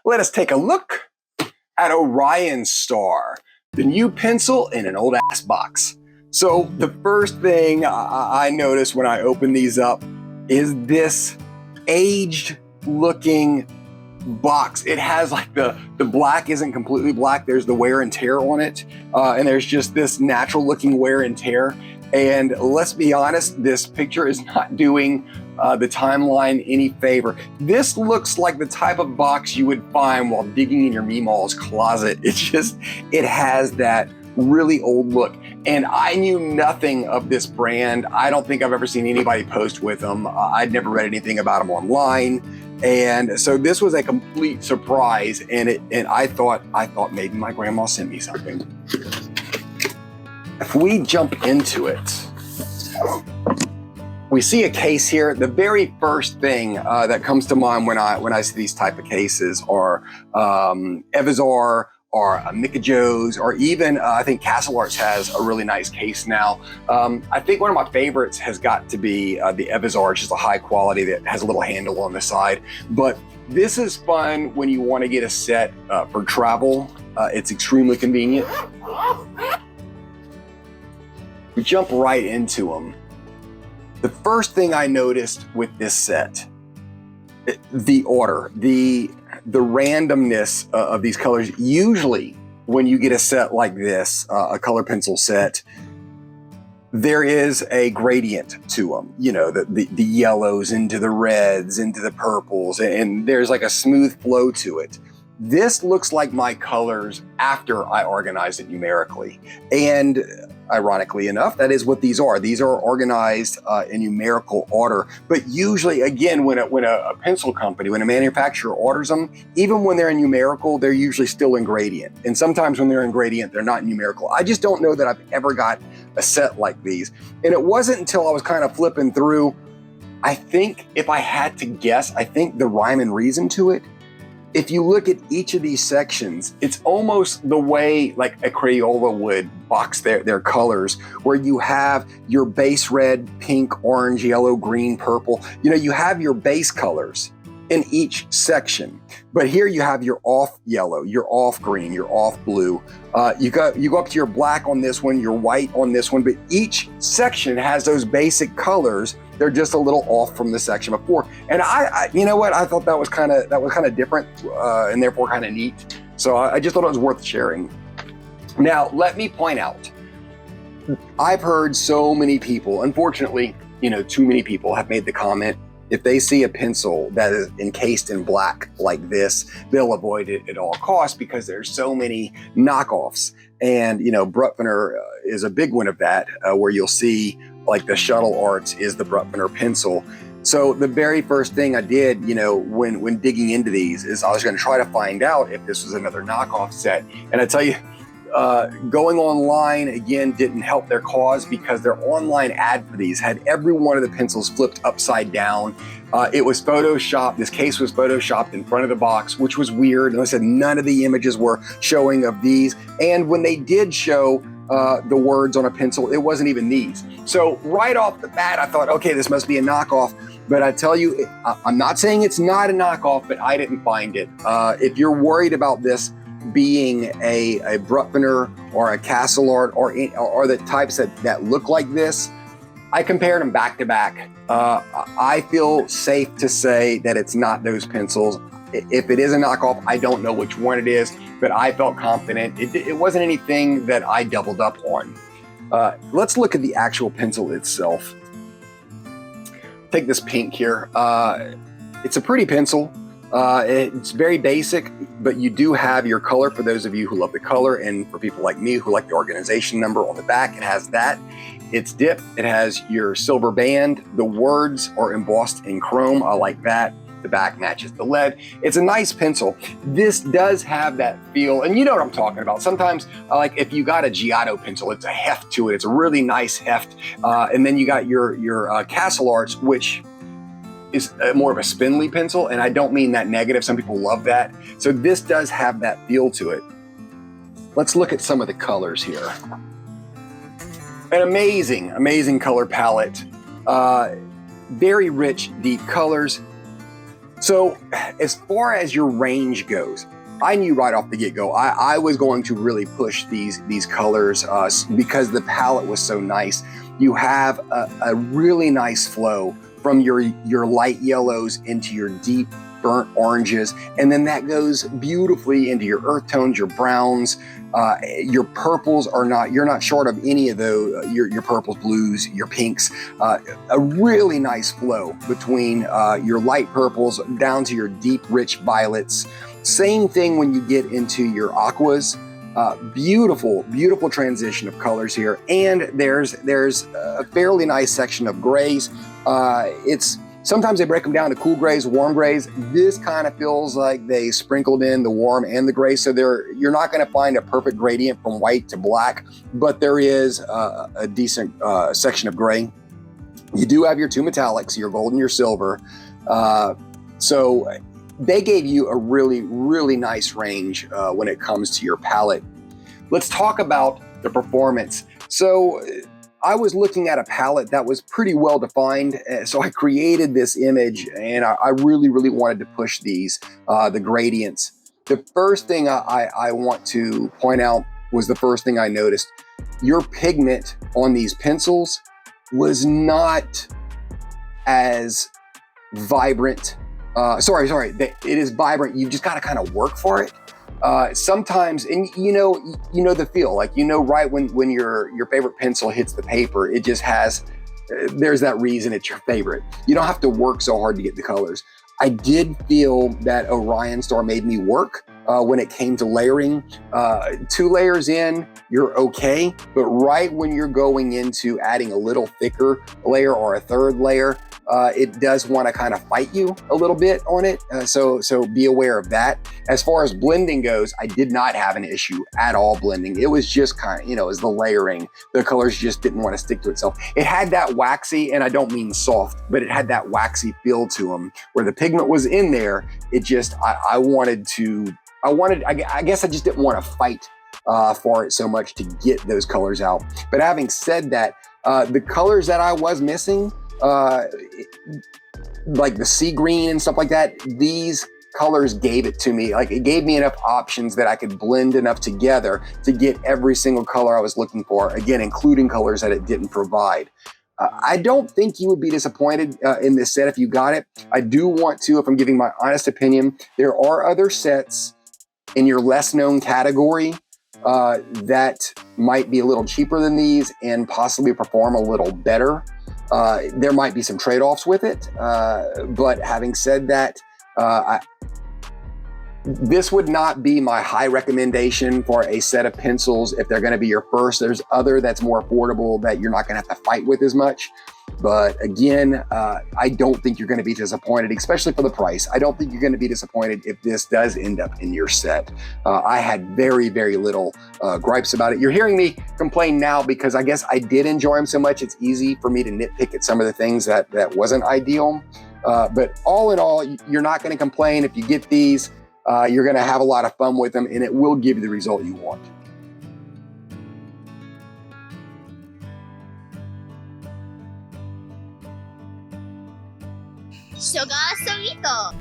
Let us take a look at Orionstar, the new pencil in an old ass box. So the first thing I noticed when I opened these up is this aged looking box. It has like the black isn't completely black. There's the wear and tear on it. And there's just this natural looking wear and tear. And let's be honest, this picture is not doing the timeline any favor. This looks like the type of box you would find while digging in your Meemaw's closet. It has that really old look. And I knew nothing of this brand. I don't think I've ever seen anybody post with them. I'd never read anything about them online. And so this was a complete surprise. And I thought maybe my grandma sent me something. If we jump into it, we see a case here. The very first thing that comes to mind when I see these type of cases are Evazar or Mikajo's, or even I think Castle Arts has a really nice case now. I think one of my favorites has got to be the Evazar, which is a high quality that has a little handle on the side. But this is fun when you want to get a set for travel. It's extremely convenient. We jump right into them. The first thing I noticed with this set, the order, the randomness of these colors. Usually when you get a set like this, a color pencil set, there is a gradient to them. You know, the yellows into the reds, into the purples, and there's like a smooth flow to it. This looks like my colors after I organized it numerically. And ironically enough, that is what these are. These are organized in numerical order. But usually, again, when a pencil company, when a manufacturer orders them, even when they're in numerical, they're usually still in gradient. And sometimes when they're in gradient, they're not in numerical. I just don't know that I've ever got a set like these. And it wasn't until I was kind of flipping through, I think if I had to guess, I think the rhyme and reason to it, if you look at each of these sections, it's almost the way like a Crayola would box their colors, where you have your base red, pink, orange, yellow, green, purple. You know, you have your base colors in each section. But here you have your off yellow, your off green, your off blue. You go up to your black on this one, your white on this one, but each section has those basic colors. They're just a little off from the section before. And I you know what? I thought that was kind of different and therefore kind of neat. So I just thought it was worth sharing. Now, let me point out, I've heard so many people, unfortunately, you know, too many people have made the comment, if they see a pencil that is encased in black like this, they'll avoid it at all costs because there's so many knockoffs. And, you know, Bruckner is a big one of that, where you'll see like the Shuttle Arts is the Bruckner pencil. So the very first thing I did, you know, when digging into these is I was going to try to find out if this was another knockoff set. And I tell you, going online again didn't help their cause, because their online ad for these had every one of the pencils flipped upside down. It was photoshopped. This case was photoshopped in front of the box, which was weird. And I said none of the images were showing of these. And when they did show the words on a pencil, it wasn't even these. So right off the bat, I thought, okay, this must be a knockoff. But I tell you, I'm not saying it's not a knockoff, but I didn't find it. If you're worried about this being a Bruckner or a Castle Art or the types that look like this, I compared them back to back. I feel safe to say that it's not those pencils. If it is a knockoff, I don't know which one it is, but I felt confident. It wasn't anything that I doubled up on. Let's look at the actual pencil itself. Take this pink here. It's a pretty pencil. It's very basic, but you do have your color for those of you who love the color, and for people like me who like the organization number on the back. It has that. It's dipped. It has your silver band. The words are embossed in chrome. I like that. The back matches the lead. It's a nice pencil. This does have that feel, and you know what I'm talking about. Sometimes, like if you got a Giotto pencil, it's a heft to it. It's a really nice heft. And then you got your Castle Arts, which is more of a spindly pencil, and I don't mean that negative. Some people love that. So this does have that feel to it. Let's look at some of the colors here. An amazing, amazing color palette. Very rich, deep colors. So as far as your range goes, I knew right off the get-go, I was going to really push these colors because the palette was so nice. You have a really nice flow from your light yellows into your deep burnt oranges, and then that goes beautifully into your earth tones, your browns. Your purples you're not short of any of those, your purples, blues, your pinks. A really nice flow between your light purples down to your deep, rich violets. Same thing when you get into your aquas. Beautiful, beautiful transition of colors here. And there's a fairly nice section of grays. Sometimes they break them down to cool grays, warm grays. This kind of feels like they sprinkled in the warm and the gray. So you're not going to find a perfect gradient from white to black, but there is a decent section of gray. You do have your two metallics, your gold and your silver. So they gave you a really, really nice range when it comes to your palette. Let's talk about the performance. So I was looking at a palette that was pretty well defined, so I created this image, and I really, really wanted to push these, the gradients. The first thing I want to point out was the first thing I noticed. Your pigment on these pencils was not as vibrant. It is vibrant. You just got to kind of work for it. Sometimes, and you know the feel, like, right when your favorite pencil hits the paper, it just has, there's that reason it's your favorite. You don't have to work so hard to get the colors. I did feel that Orionstar made me work when it came to layering. 2 layers in, you're okay, but right when you're going into adding a little thicker layer or a third layer, it does want to kind of fight you a little bit on it. So be aware of that. As far as blending goes, I did not have an issue at all blending. It was just kind of, it was the layering. The colors just didn't want to stick to itself. It had that waxy, and I don't mean soft, but it had that waxy feel to them where the pigment was in there. It just, I guess I just didn't want to fight for it so much to get those colors out. But having said that, the colors that I was missing, like the sea green and stuff like that, these colors gave it to me. Like, it gave me enough options that I could blend enough together to get every single color I was looking for, again, including colors that it didn't provide. I don't think you would be disappointed in this set if you got it. I do want to, if I'm giving my honest opinion, there are other sets in your less known category that might be a little cheaper than these and possibly perform a little better. There might be some trade-offs with it, but having said that, this would not be my high recommendation for a set of pencils if they're going to be your first. There's other that's more affordable that you're not going to have to fight with as much. But again, I don't think you're going to be disappointed, especially for the price. I don't think you're going to be disappointed if this does end up in your set. I had very, very little gripes about it. You're hearing me complain now because I guess I did enjoy them so much. It's easy for me to nitpick at some of the things that wasn't ideal. But all in all, you're not going to complain if you get these. You're going to have a lot of fun with them, and it will give you the result you want. Sugar Sorito.